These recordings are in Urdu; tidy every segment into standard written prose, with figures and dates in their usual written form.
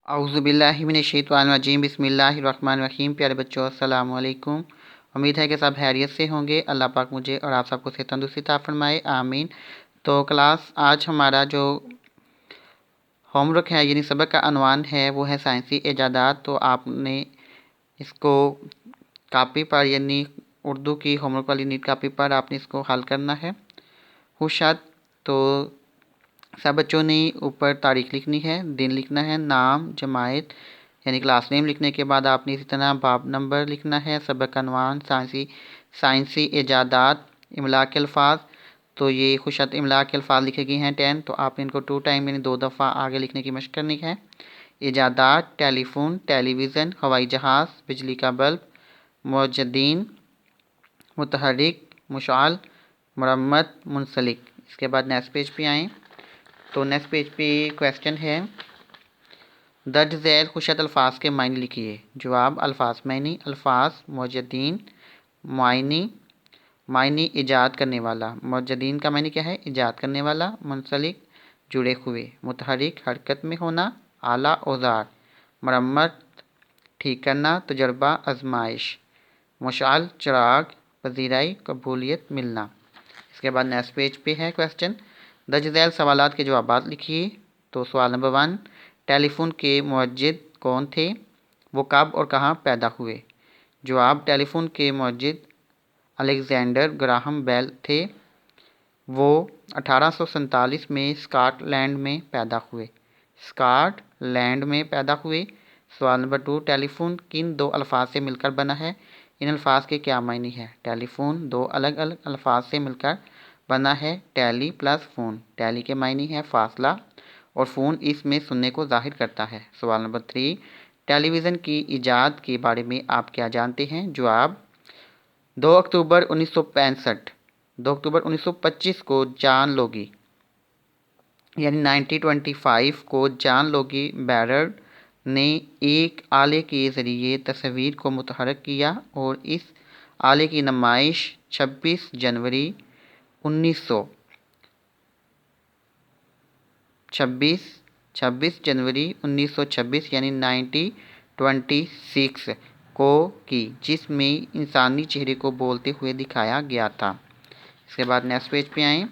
اعوذ باللہ من الشیطان الرجیم بسم اللہ الرحمن الرحیم۔ پیارے بچوں السلام علیکم۔ امید ہے کہ سب خیریت سے ہوں گے۔ اللہ پاک مجھے اور آپ سب کو صحت تندرستی عطا فرمائے، آمین۔ تو کلاس آج ہمارا جو ہوم ورک ہے یعنی سبق کا عنوان ہے وہ ہے سائنسی ایجادات۔ تو آپ نے اس کو کاپی پر یعنی اردو کی ہوم ورک والی نیٹ کاپی پر آپ نے اس کو حل کرنا ہے۔ خوشاد تو سب بچوں نے اوپر تاریخ لکھنی ہے، دن لکھنا ہے، نام، جماعت یعنی کلاس نیم لکھنے کے بعد آپ نے اسی طرح باب نمبر لکھنا ہے، سبق عنوان سائنسی ایجادات، املاء کے الفاظ۔ تو یہ خوشاد املاء کے الفاظ لکھے گئے ہیں 10، تو آپ نے ان کو 2 ٹائم یعنی 2 دفعہ آگے لکھنے کی مشق کرنی ہے۔ ایجادات، ٹیلی فون، ٹیلی ویژن، ہوائی جہاز، بجلی کا بلب، موجدین، متحرک، مشعل، مرمت، منسلک۔ اس کے بعد نیکسٹ پیج پہ آئیں تو نیکسٹ پیج پہ کویسچن ہے، درج ذیل خوشاد الفاظ کے معنی لکھیے۔ جواب: الفاظ معنی: الفاظ موجدین، معنی ایجاد کرنے والا، موجدین کا معنی کیا ہے؟ ایجاد کرنے والا، منسلک جڑے ہوئے، متحرک حرکت میں ہونا، آلہ اوزار، مرمت ٹھیک کرنا، تجربہ آزمائش، مشعل چراغ، پذیرائی قبولیت ملنا۔ اس کے بعد نیکسٹ پیج پہ ہے کویسچن، درج ذیل سوالات کے جوابات لکھیے۔ تو سوال نمبر 1، ٹیلی فون کے موجد کون تھے؟ وہ کب اور کہاں پیدا ہوئے؟ جواب: ٹیلی فون کے موجد الیگزینڈر گراہم بیل تھے۔ وہ 1847 میں اسکاٹ لینڈ میں پیدا ہوئے۔ سوال نمبر 2، ٹیلی فون کن 2 الفاظ سے مل کر بنا ہے؟ ان الفاظ کے کیا معنی ہے؟ ٹیلی فون 2 الگ الگ الفاظ سے مل کر بنا ہے، ٹیلی پلس فون۔ ٹیلی کے معنی ہے فاصلہ اور فون اس میں سننے کو ظاہر کرتا ہے۔ سوال نمبر 3، ٹیلی ویژن کی ایجاد کے بارے میں آپ کیا جانتے ہیں؟ جواب: 2 اکتوبر 1925 کو جان لوگی یعنی 1925 کو جان لوگی بیرر نے ایک آلے کے ذریعے تصویر کو متحرک کیا اور اس آلے کی نمائش 26 جنوری 1926 یعنی 1926 کو کی، جس میں انسانی چہرے کو بولتے ہوئے دکھایا گیا تھا۔ اس کے بعد نیکسٹ پیج پہ آئیں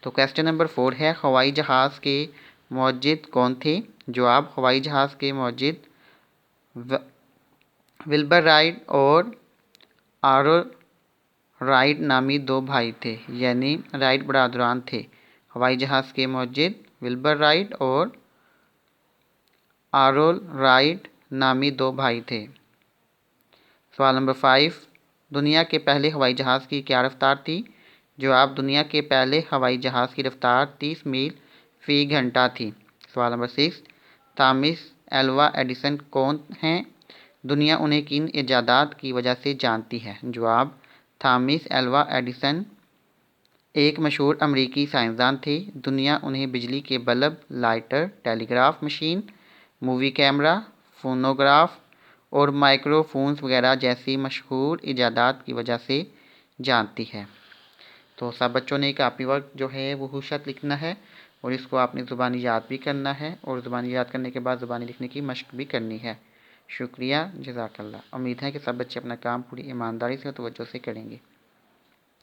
تو کویسچن نمبر 4 ہے، ہوائی جہاز کے موجد کون تھے؟ جواب: ہوائی جہاز کے موجد ولبر رائٹ اور آرول رائٹ نامی 2 بھائی تھے، یعنی رائٹ برادران تھے۔ ہوائی جہاز کے موجد ولبر رائٹ اور آرول رائٹ نامی 2 بھائی تھے۔ سوال نمبر 5، دنیا کے پہلے ہوائی جہاز کی کیا رفتار تھی؟ جواب: دنیا کے پہلے ہوائی جہاز کی رفتار 30 میل فی گھنٹہ تھی۔ سوال نمبر 6، تھامس ایلوا ایڈیسن کون ہیں؟ دنیا انہیں کن ایجادات کی وجہ سے جانتی ہے؟ جواب: تھامس ایلوا ایڈیسن ایک مشہور امریکی سائنسدان تھے۔ دنیا انہیں بجلی کے bulb, lighter, telegraph machine, movie camera, phonograph اور مائکرو فونز وغیرہ جیسی مشہور ایجادات کی وجہ سے جانتی ہے۔ تو سب بچوں نے کاپی ورک جو ہے وہ خوشاد لکھنا ہے اور اس کو آپ نے زبانی یاد بھی کرنا ہے اور زبانی یاد کرنے کے بعد زبانی لکھنے کی مشق بھی کرنی ہے۔ شکریہ، جزاک اللہ۔ امید ہے کہ سب بچے اپنا کام پوری ایمانداری سے اور توجہ سے کریں گے۔